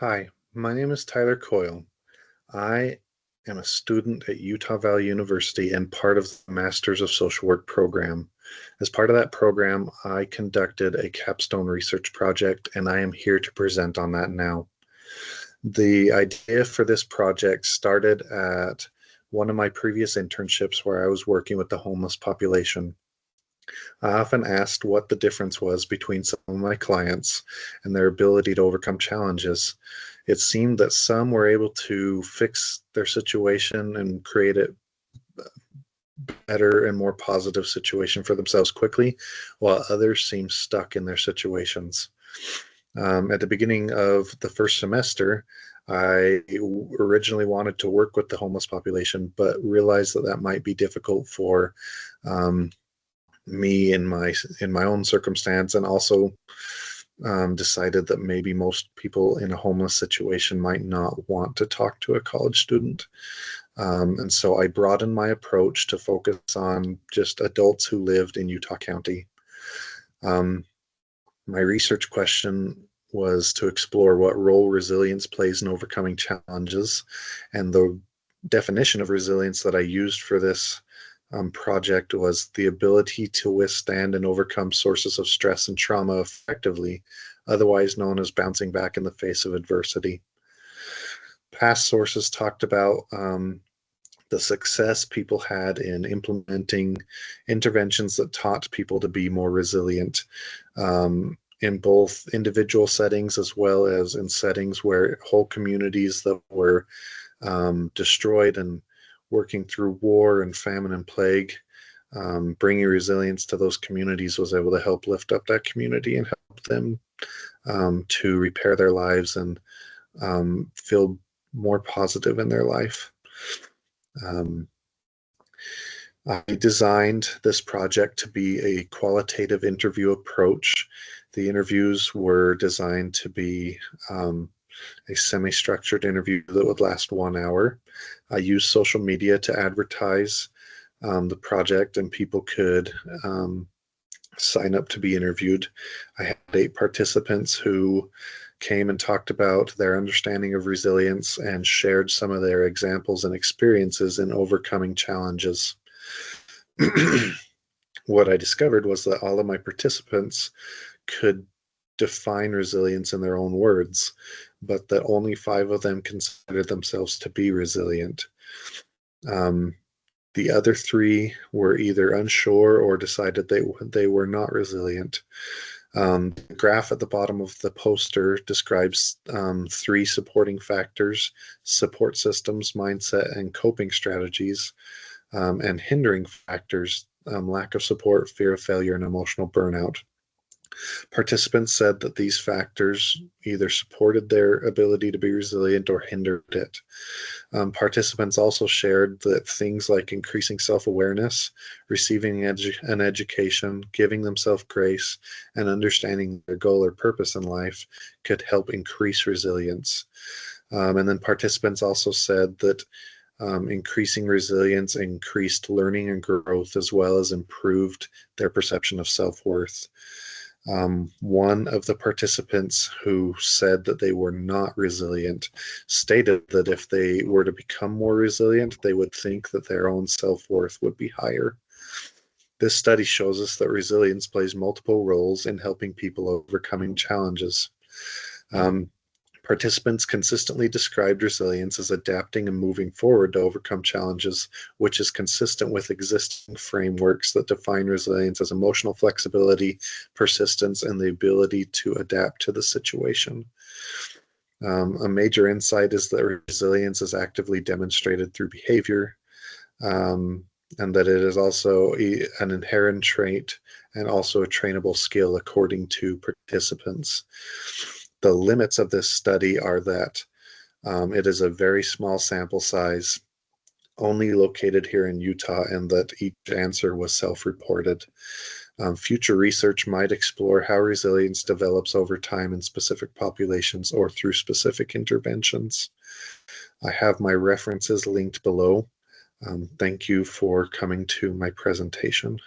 Hi, my name is Tyler Koyle. I am a student at Utah Valley University and part of the Masters of Social Work program. As part of that program, I conducted a capstone research project, and I am here to present on that now. The idea for this project started at one of my previous internships where I was working with the homeless population. I often asked what the difference was between some of my clients and their ability to overcome challenges. It seemed that some were able to fix their situation and create a better and more positive situation for themselves quickly, while others seemed stuck in their situations. At the beginning of the first semester, I originally wanted to work with the homeless population, but realized that that might be difficult for um, me in my own circumstance, and also decided that maybe most people in a homeless situation might not want to talk to a college student. And so I broadened my approach to focus on just adults who lived in Utah County. Um, my research question was to explore what role resilience plays in overcoming challenges, and the definition of resilience that I used for this project was the ability to withstand and overcome sources of stress and trauma effectively, otherwise known as bouncing back in the face of adversity. Past sources talked about the success people had in implementing interventions that taught people to be more resilient, in both individual settings as well as in settings where whole communities that were destroyed and working through war and famine and plague. Bringing resilience to those communities was able to help lift up that community and help them to repair their lives and feel more positive in their life. Um, I designed this project to be a qualitative interview approach. The interviews were designed to be a semi-structured interview that would last 1 hour. I used social media to advertise the project, and people could sign up to be interviewed. I had 8 participants who came and talked about their understanding of resilience and shared some of their examples and experiences in overcoming challenges. What I discovered was that all of my participants could define resilience in their own words, but that only 5 of them considered themselves to be resilient. Um, the other 3 were either unsure or decided they were not resilient. The graph at the bottom of the poster describes 3 supporting factors: support systems, mindset, and coping strategies, and hindering factors: lack of support, fear of failure, and emotional burnout. Participants said that these factors either supported their ability to be resilient or hindered it. Participants also shared that things like increasing self-awareness, receiving an education, giving themselves grace, and understanding their goal or purpose in life could help increase resilience. And then participants also said that increasing resilience increased learning and growth, as well as improved their perception of self-worth. One of the participants who said that they were not resilient stated that if they were to become more resilient, they would think that their own self-worth would be higher. This study shows us that resilience plays multiple roles in helping people overcoming challenges. Um, Participants consistently described resilience as adapting and moving forward to overcome challenges, which is consistent with existing frameworks that define resilience as emotional flexibility, persistence, and the ability to adapt to the situation. A major insight is that resilience is actively demonstrated through behavior, and that it is also an inherent trait and also a trainable skill according to participants. The limits of this study are that it is a very small sample size, only located here in Utah, and that each answer was self-reported. Future research might explore how resilience develops over time in specific populations or through specific interventions. I have my references linked below. Thank you for coming to my presentation.